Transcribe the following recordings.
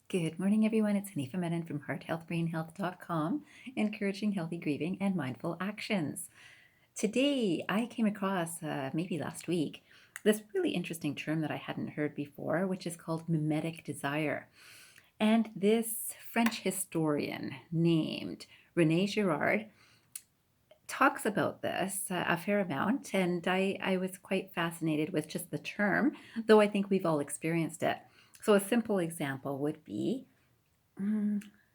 Good morning, everyone. It's Hanifa Menon from hearthealthbrainhealth.com, encouraging healthy grieving and mindful actions. Today, I came across, maybe last week, this really interesting term that I hadn't heard before, which is called mimetic desire. And this French historian named Rene Girard talks about this a fair amount, and I was quite fascinated with just the term, though I think we've all experienced it. So, a simple example would be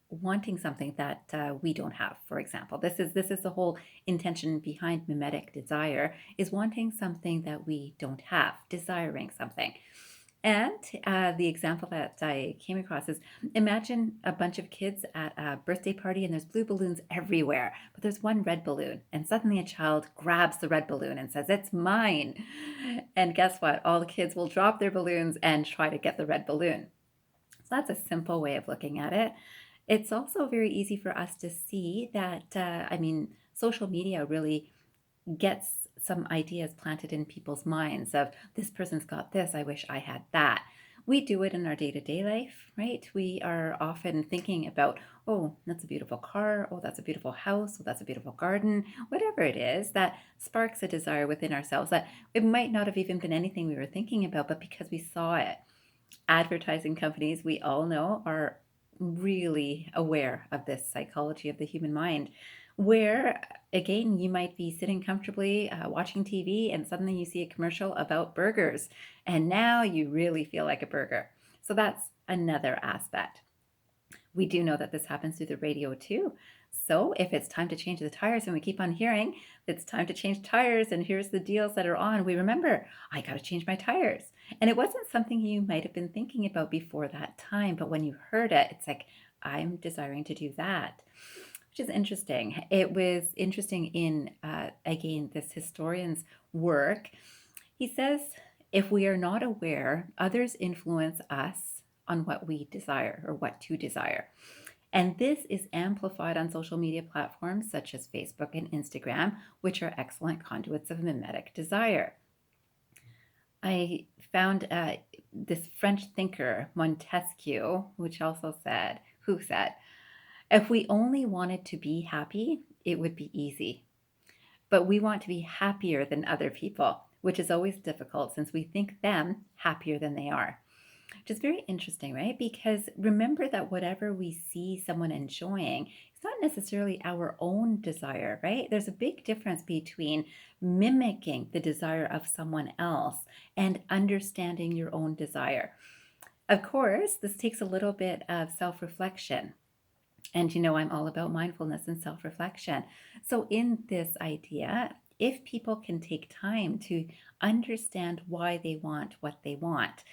wanting something that we don't have, for example. This is the whole intention behind mimetic desire, is wanting something that we don't have, desiring something. And the example that I came across is, imagine a bunch of kids at a birthday party and there's blue balloons everywhere, but there's one red balloon. And suddenly a child grabs the red balloon and says, "It's mine." And guess what? All the kids will drop their balloons and try to get the red balloon. So that's a simple way of looking at it. It's also very easy for us to see that, social media really gets some ideas planted in people's minds of, this person's got this, I wish I had that. We do it in our day-to-day life, right? We are often thinking about, oh, that's a beautiful car, oh, that's a beautiful house, oh, that's a beautiful garden, whatever it is that sparks a desire within ourselves that it might not have even been anything we were thinking about, but because we saw it. Advertising companies, we all know, are really aware of this psychology of the human mind, where again, you might be sitting comfortably watching TV and suddenly you see a commercial about burgers, and now you really feel like a burger. So that's another aspect. We do know that this happens through the radio too. So if it's time to change the tires and we keep on hearing it's time to change tires and here's the deals that are on, we remember, I got to change my tires. And it wasn't something you might have been thinking about before that time, but when you heard it, it's like, I'm desiring to do that, which is interesting. It was interesting in, again, this historian's work. He says, if we are not aware, others influence us on what we desire or what to desire. And this is amplified on social media platforms such as Facebook and Instagram, which are excellent conduits of mimetic desire. I found this French thinker, Montesquieu, who said, if we only wanted to be happy, it would be easy. But we want to be happier than other people, which is always difficult since we think them happier than they are. Which is very interesting, right? Because remember that whatever we see someone enjoying, it's not necessarily our own desire, right? There's a big difference between mimicking the desire of someone else and understanding your own desire. Of course, this takes a little bit of self reflection. And I'm all about mindfulness and self reflection. So, in this idea, if people can take time to understand why they want what they want,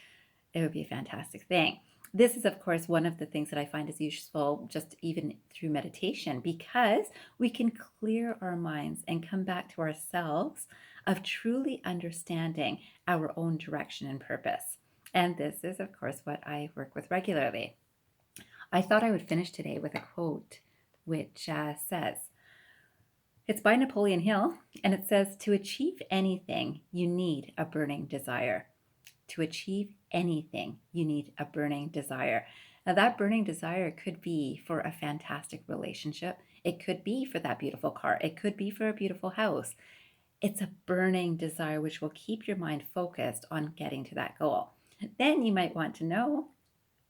it would be a fantastic thing. This is, of course, one of the things that I find is useful just even through meditation, because we can clear our minds and come back to ourselves of truly understanding our own direction and purpose. And this is, of course, what I work with regularly. I thought I would finish today with a quote which says, it's by Napoleleon Hill, and it says, to achieve anything, you need a burning desire. To achieve anything, you need a burning desire. Now, that burning desire could be for a fantastic relationship. It could be for that beautiful car. It could be for a beautiful house. It's a burning desire which will keep your mind focused on getting to that goal. Then you might want to know,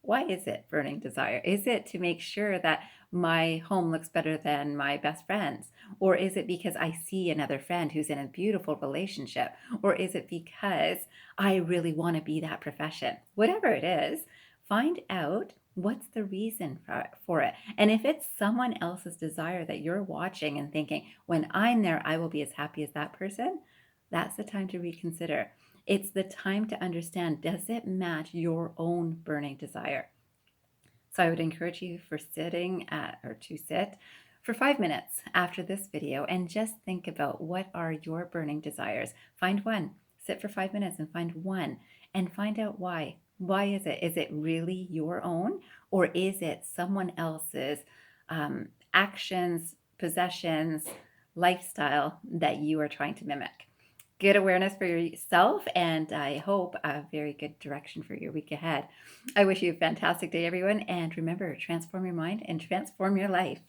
why is it burning desire? Is it to make sure that my home looks better than my best friend's? Or is it because I see another friend who's in a beautiful relationship? Or is it because I really want to be that profession? Whatever it is, find out what's the reason for it. And if it's someone else's desire that you're watching and thinking, when I'm there, I will be as happy as that person, that's the time to reconsider. It's the time to understand, does it match your own burning desire? So I would encourage you to sit for 5 minutes after this video and just think about, what are your burning desires? Find one, sit for 5 minutes and find one, and find out why. Why is it? Is it really your own, or is it someone else's actions, possessions, lifestyle that you are trying to mimic? good awareness for yourself, and I hope a very good direction for your week ahead. I wish you a fantastic day, everyone. And remember, transform your mind and transform your life.